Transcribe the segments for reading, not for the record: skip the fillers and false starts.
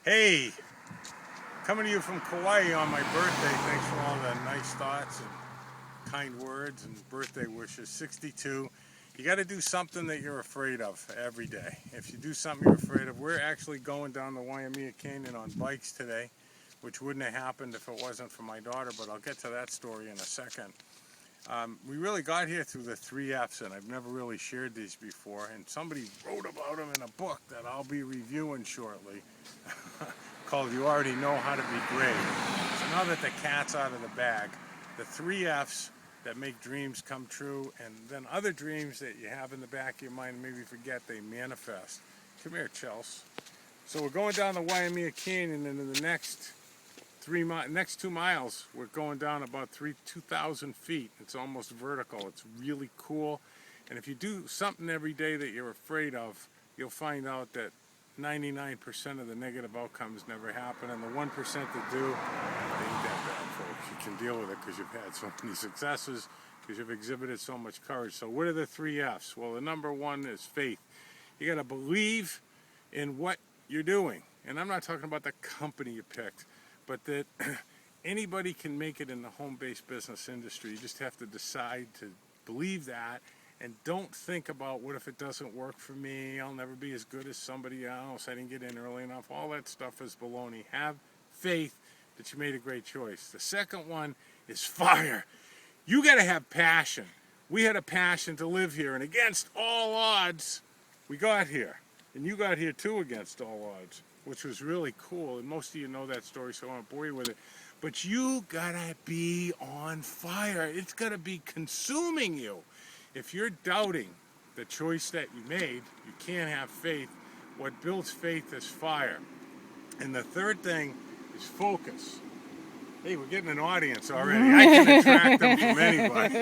Hey, coming to you from Kauai on my birthday. Thanks for all the nice thoughts and kind words and birthday wishes. 62. You got to do something that you're afraid of every day. If you do something you're afraid of, we're actually going down the Waimea Canyon on bikes today, which wouldn't have happened if it wasn't for my daughter, but I'll get to that story in a second. We really got here through the 3 F's, and I've never really shared these before, and somebody wrote about them in a book that I'll be reviewing shortly called You Already Know How to Be Great. So now that the cat's out of the bag, the 3 F's that make dreams come true, and then other dreams that you have in the back of your mind and maybe forget, they manifest. Come here, Chels. So we're going down the Waimea Canyon, and in the next 2 miles, we're going down about 2,000 feet. It's almost vertical. It's really cool. And if you do something every day that you're afraid of, you'll find out that 99% of the negative outcomes never happen, and the 1% that do, they ain't that bad, folks. You can deal with it because you've had so many successes, because you've exhibited so much courage. So what are the 3 F's? Well, the number one is faith. You got to believe in what you're doing. And I'm not talking about the company you picked, but that anybody can make it in the home-based business industry. You just have to decide to believe that, and don't think about what if it doesn't work for me, I'll never be as good as somebody else, I didn't get in early enough. All that stuff is baloney. Have faith that you made a great choice. The second one is fire. You got to have passion. We had a passion to live here, and against all odds, we got here. And you got here too against all odds, which was really cool. And most of you know that story, so I won't bore you with it. But you gotta be on fire. It's gotta be consuming you. If you're doubting the choice that you made, you can't have faith. What builds faith is fire. And the third thing is focus. Hey, we're getting an audience already. I can attract them from anybody.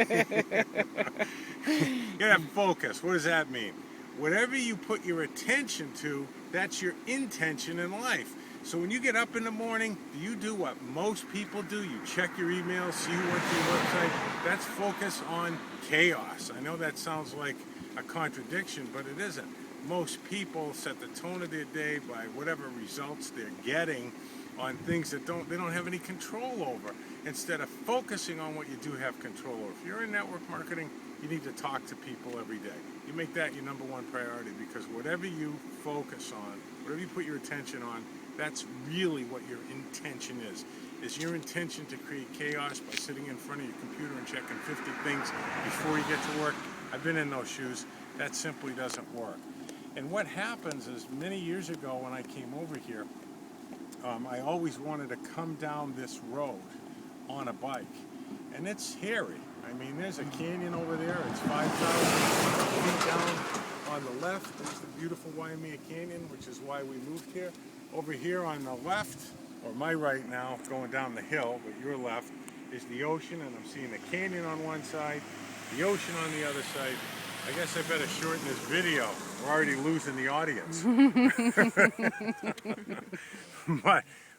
You gotta have focus. What does that mean? Whatever you put your attention to, that's your intention in life. So when you get up in the morning, do you do what most people do? You check your email, see who went to your website. That's focus on chaos. I know that sounds like a contradiction, but it isn't. Most people set the tone of their day by whatever results they're getting on things that they don't have any control over, instead of focusing on what you do have control over. If you're in network marketing, you need to talk to people every day. You make that your number one priority, because whatever you focus on, whatever you put your attention on, that's really what your intention is. Is your intention to create chaos by sitting in front of your computer and checking 50 things before you get to work? I've been in those shoes. That simply doesn't work. And what happens is, many years ago when I came over here, I always wanted to come down this road on a bike, and it's hairy. I mean, there's a canyon over there. It's 5,000 feet down on the left. There's the beautiful Waimea Canyon, which is why we moved here. Over here on the left, or my right now, going down the hill, but your left, is the ocean, and I'm seeing the canyon on one side, the ocean on the other side. I guess I better shorten this video. We're already losing the audience.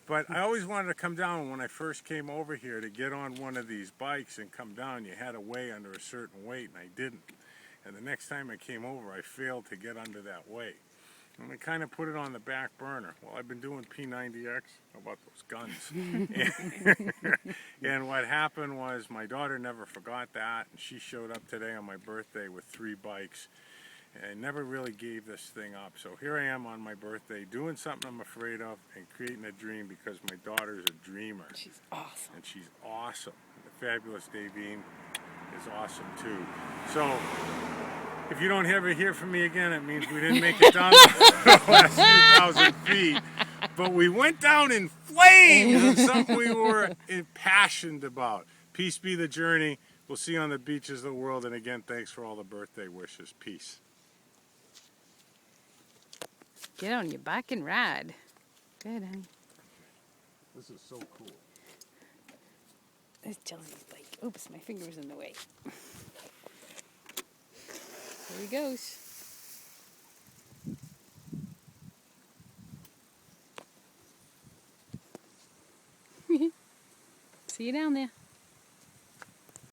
But I always wanted to come down. When I first came over here to get on one of these bikes and come down, you had to weigh under a certain weight, and I didn't. And the next time I came over, I failed to get under that weight. And I kind of put it on the back burner. Well, I've been doing P90X. How about those guns? And what happened was, my daughter never forgot that, and she showed up today on my birthday with 3 bikes. And I never really gave this thing up. So here I am on my birthday, doing something I'm afraid of and creating a dream, because my daughter's a dreamer. She's awesome. And she's awesome. The fabulous Davine is awesome too. So if you don't ever hear from me again, it means we didn't make it down the last 2,000 feet. But we went down in flames of something we were impassioned about. Peace be the journey. We'll see you on the beaches of the world. And again, thanks for all the birthday wishes. Peace. Get on your bike and ride. Good, honey. This is so cool. This is Chelsea's bike. Oops, my finger was in the way. There he goes. See you down there.